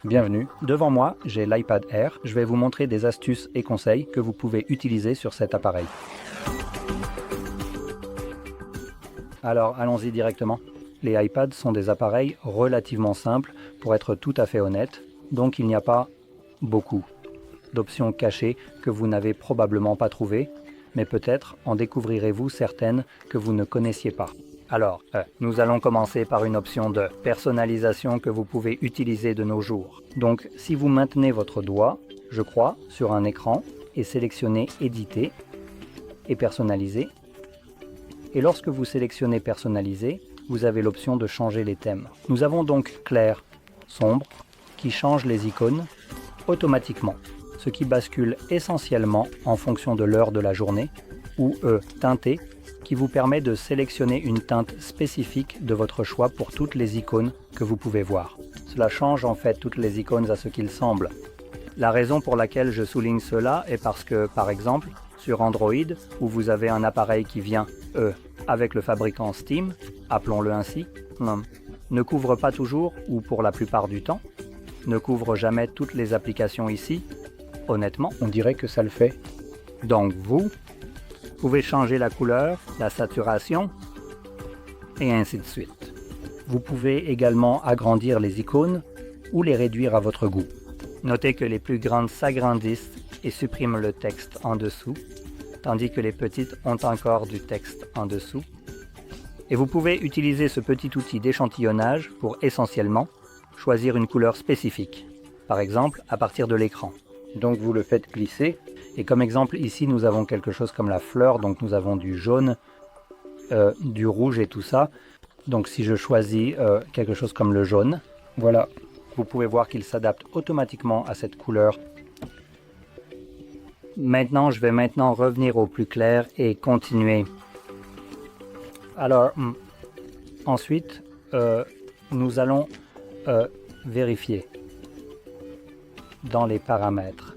Bienvenue, devant moi j'ai l'iPad Air, je vais vous montrer des astuces et conseils que vous pouvez utiliser sur cet appareil. Alors allons-y directement. Les iPads sont des appareils relativement simples pour être tout à fait honnête, donc il n'y a pas beaucoup d'options cachées que vous n'avez probablement pas trouvées, mais peut-être en découvrirez-vous certaines que vous ne connaissiez pas. Alors, nous allons commencer par une option de personnalisation que vous pouvez utiliser de nos jours. Donc, si vous maintenez votre doigt, je crois, sur un écran et sélectionnez Éditer et Personnaliser, et lorsque vous sélectionnez Personnaliser, vous avez l'option de changer les thèmes. Nous avons donc clair, sombre, qui change les icônes automatiquement, ce qui bascule essentiellement en fonction de l'heure de la journée, ou teinté, qui vous permet de sélectionner une teinte spécifique de votre choix pour toutes les icônes que vous pouvez voir. Cela change en fait toutes les icônes à ce qu'il semble. La raison pour laquelle je souligne cela est parce que, par exemple, sur Android, où vous avez un appareil qui vient, avec le fabricant Steam, appelons-le ainsi, ne couvre pas toujours, ou pour la plupart du temps, ne couvre jamais toutes les applications ici. Honnêtement, on dirait que ça le fait. Donc vous pouvez changer la couleur, la saturation, et ainsi de suite. Vous pouvez également agrandir les icônes ou les réduire à votre goût. Notez que les plus grandes s'agrandissent et suppriment le texte en dessous, tandis que les petites ont encore du texte en dessous. Et vous pouvez utiliser ce petit outil d'échantillonnage pour essentiellement choisir une couleur spécifique, par exemple à partir de l'écran. Donc vous le faites glisser, et comme exemple ici nous avons quelque chose comme la fleur, donc nous avons du jaune, du rouge et tout ça. Donc si je choisis quelque chose comme le jaune, voilà, vous pouvez voir qu'il s'adapte automatiquement à cette couleur. Maintenant, je vais revenir au plus clair et continuer. Alors, ensuite, nous allons vérifier dans les paramètres.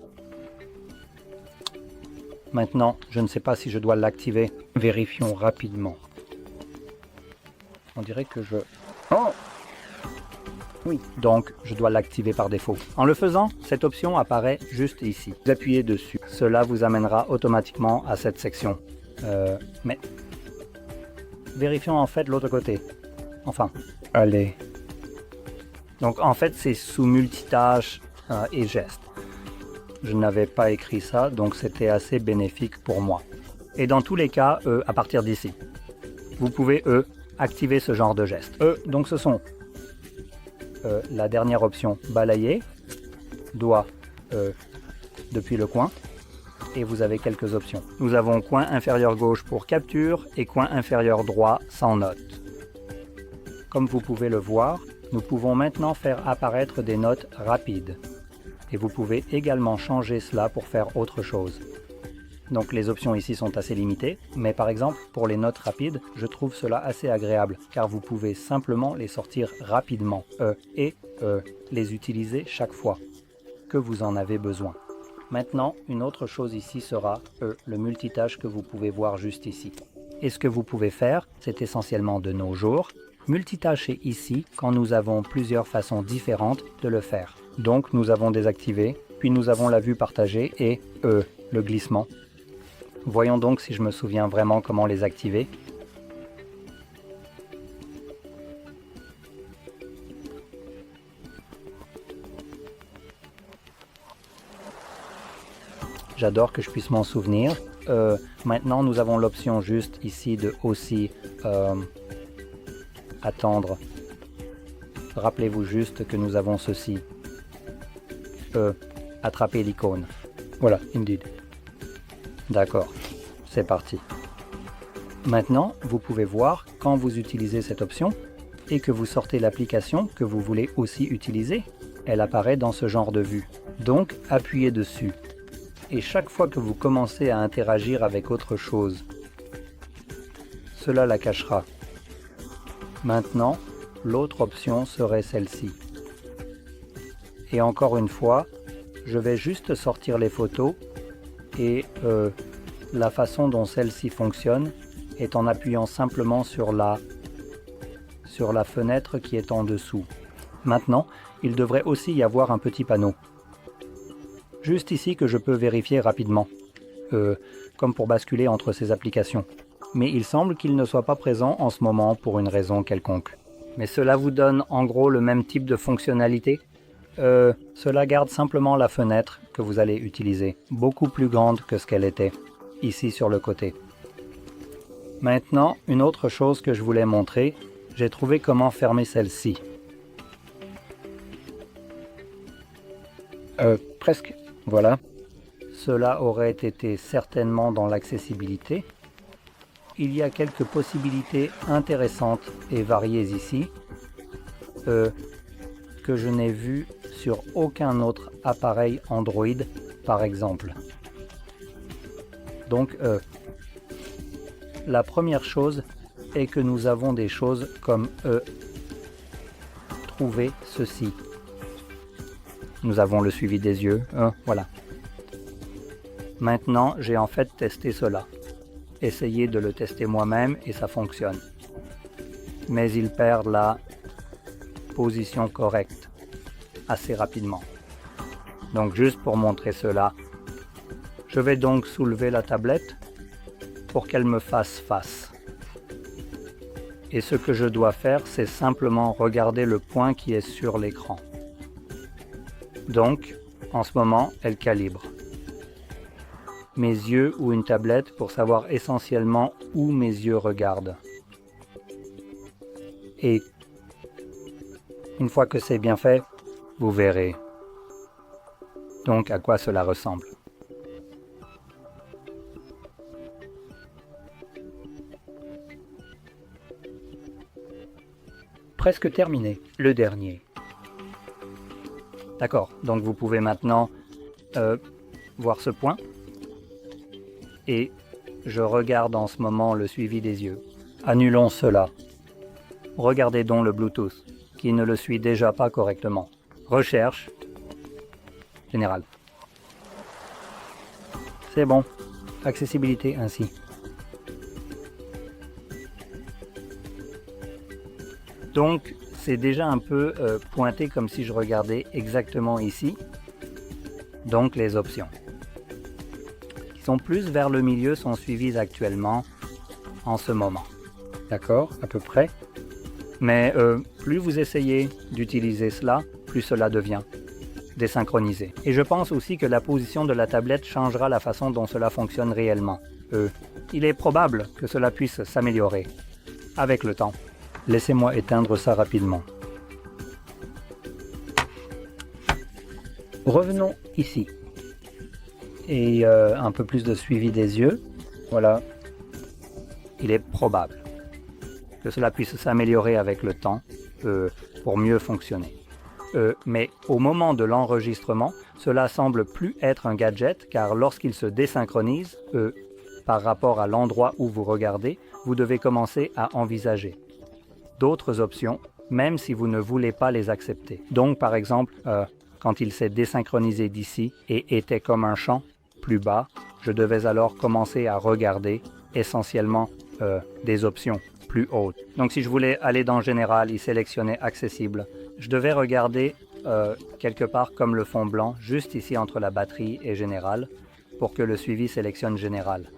Maintenant, je ne sais pas si je dois l'activer. Vérifions rapidement. On dirait que je... Oh! Oui, donc je dois l'activer par défaut. En le faisant, cette option apparaît juste ici. Vous appuyez dessus. Cela vous amènera automatiquement à cette section. Mais vérifions en fait l'autre côté. Enfin, allez. Donc en fait, c'est sous multitâche et gestes. Je n'avais pas écrit ça, donc c'était assez bénéfique pour moi. Et dans tous les cas, à partir d'ici, vous pouvez, activer ce genre de gestes. Donc ce sont la dernière option, balayer, doigt depuis le coin, et vous avez quelques options. Nous avons coin inférieur gauche pour capture et coin inférieur droit sans note. Comme vous pouvez le voir, nous pouvons maintenant faire apparaître des notes rapides. Et vous pouvez également changer cela pour faire autre chose. Donc les options ici sont assez limitées, mais par exemple pour les notes rapides, je trouve cela assez agréable, car vous pouvez simplement les sortir rapidement, et les utiliser chaque fois que vous en avez besoin. Maintenant, une autre chose ici sera le multitâche que vous pouvez voir juste ici. Et ce que vous pouvez faire, c'est essentiellement de nos jours, multitâcher ici quand nous avons plusieurs façons différentes de le faire. Donc nous avons désactivé, puis nous avons la vue partagée et le glissement. Voyons donc si je me souviens vraiment comment les activer. J'adore que je puisse m'en souvenir. Maintenant nous avons l'option juste ici de aussi attendre. Rappelez-vous juste que nous avons ceci. Attraper l'icône. Voilà, indeed. D'accord, c'est parti. Maintenant, vous pouvez voir quand vous utilisez cette option et que vous sortez l'application que vous voulez aussi utiliser, elle apparaît dans ce genre de vue. Donc, appuyez dessus. Et chaque fois que vous commencez à interagir avec autre chose, cela la cachera. Maintenant, l'autre option serait celle-ci. Et encore une fois, je vais juste sortir les photos et la façon dont celle-ci fonctionne est en appuyant simplement sur la fenêtre qui est en dessous. Maintenant, il devrait aussi y avoir un petit panneau. Juste ici que je peux vérifier rapidement, comme pour basculer entre ces applications. Mais il semble qu'il ne soit pas présent en ce moment pour une raison quelconque. Mais cela vous donne en gros le même type de fonctionnalité. Cela garde simplement la fenêtre que vous allez utiliser, beaucoup plus grande que ce qu'elle était, ici sur le côté. Maintenant, une autre chose que je voulais montrer, j'ai trouvé comment fermer celle-ci. Presque, voilà. Cela aurait été certainement dans l'accessibilité. Il y a quelques possibilités intéressantes et variées ici, que je n'ai vues sur aucun autre appareil Android, par exemple. Donc, la première chose est que nous avons des choses comme trouver ceci. Nous avons le suivi des yeux, voilà. Maintenant, j'ai en fait testé cela. Essayé de le tester moi-même et ça fonctionne. Mais il perd la position correcte assez rapidement. Donc juste pour montrer cela, je vais donc soulever la tablette pour qu'elle me fasse face. Et ce que je dois faire, c'est simplement regarder le point qui est sur l'écran. Donc, en ce moment, elle calibre mes yeux ou une tablette pour savoir essentiellement où mes yeux regardent. Et une fois que c'est bien fait, vous verrez donc à quoi cela ressemble. Presque terminé, le dernier. D'accord, donc vous pouvez maintenant voir ce point. Et je regarde en ce moment le suivi des yeux. Annulons cela. Regardez donc le Bluetooth, qui ne le suit déjà pas correctement. Recherche. Général. C'est bon. Accessibilité ainsi. Donc, c'est déjà un peu pointé comme si je regardais exactement ici. Donc, les options. Qui sont plus vers le milieu sont suivies actuellement en ce moment. D'accord, à peu près. Mais plus vous essayez d'utiliser cela, plus cela devient désynchronisé. Et je pense aussi que la position de la tablette changera la façon dont cela fonctionne réellement. Il est probable que cela puisse s'améliorer avec le temps. Laissez-moi éteindre ça rapidement. Revenons ici. Et un peu plus de suivi des yeux. Voilà. Il est probable que cela puisse s'améliorer avec le temps pour mieux fonctionner. Mais au moment de l'enregistrement, cela semble plus être un gadget car lorsqu'il se désynchronise par rapport à l'endroit où vous regardez, vous devez commencer à envisager d'autres options, même si vous ne voulez pas les accepter. Donc par exemple, quand il s'est désynchronisé d'ici et était comme un champ plus bas, je devais alors commencer à regarder essentiellement des options plus hautes. Donc si je voulais aller dans Général, y sélectionner Accessible, je devais regarder quelque part comme le fond blanc, juste ici entre la batterie et Général, pour que le suivi sélectionne Général.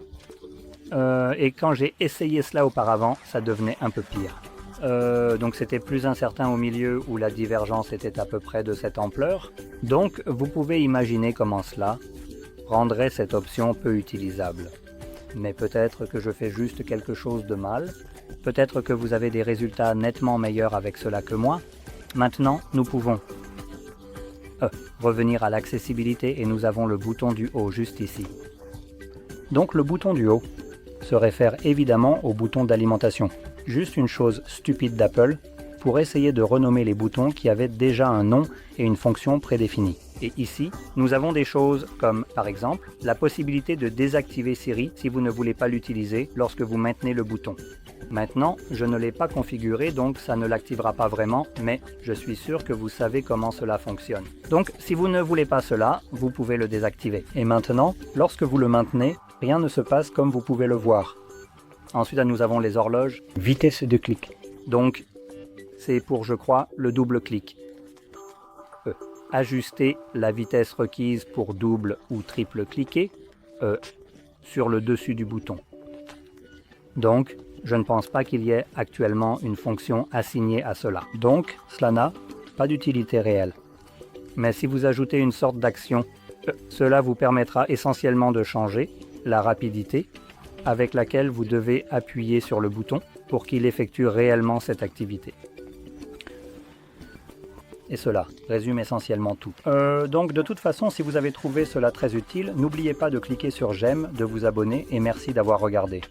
Et quand j'ai essayé cela auparavant, ça devenait un peu pire. Donc c'était plus incertain au milieu où la divergence était à peu près de cette ampleur. Donc vous pouvez imaginer comment cela rendrait cette option peu utilisable. Mais peut-être que je fais juste quelque chose de mal. Peut-être que vous avez des résultats nettement meilleurs avec cela que moi. Maintenant, nous pouvons revenir à l'accessibilité et nous avons le bouton du haut juste ici. Donc le bouton du haut se réfère évidemment au bouton d'alimentation. Juste une chose stupide d'Apple pour essayer de renommer les boutons qui avaient déjà un nom et une fonction prédéfinie. Et ici, nous avons des choses comme, par exemple, la possibilité de désactiver Siri si vous ne voulez pas l'utiliser lorsque vous maintenez le bouton. Maintenant, je ne l'ai pas configuré, donc ça ne l'activera pas vraiment, mais je suis sûr que vous savez comment cela fonctionne. Donc, si vous ne voulez pas cela, vous pouvez le désactiver. Et maintenant, lorsque vous le maintenez, rien ne se passe comme vous pouvez le voir. Ensuite, nous avons les horloges. Vitesse de clic. Donc, c'est pour, je crois, le double clic. ajuster la vitesse requise pour double ou triple cliquer sur le dessus du bouton. Donc, je ne pense pas qu'il y ait actuellement une fonction assignée à cela. Donc, cela n'a pas d'utilité réelle. Mais si vous ajoutez une sorte d'action, cela vous permettra essentiellement de changer la rapidité avec laquelle vous devez appuyer sur le bouton pour qu'il effectue réellement cette activité. Et cela résume essentiellement tout. Donc de toute façon, si vous avez trouvé cela très utile, n'oubliez pas de cliquer sur j'aime, de vous abonner et merci d'avoir regardé.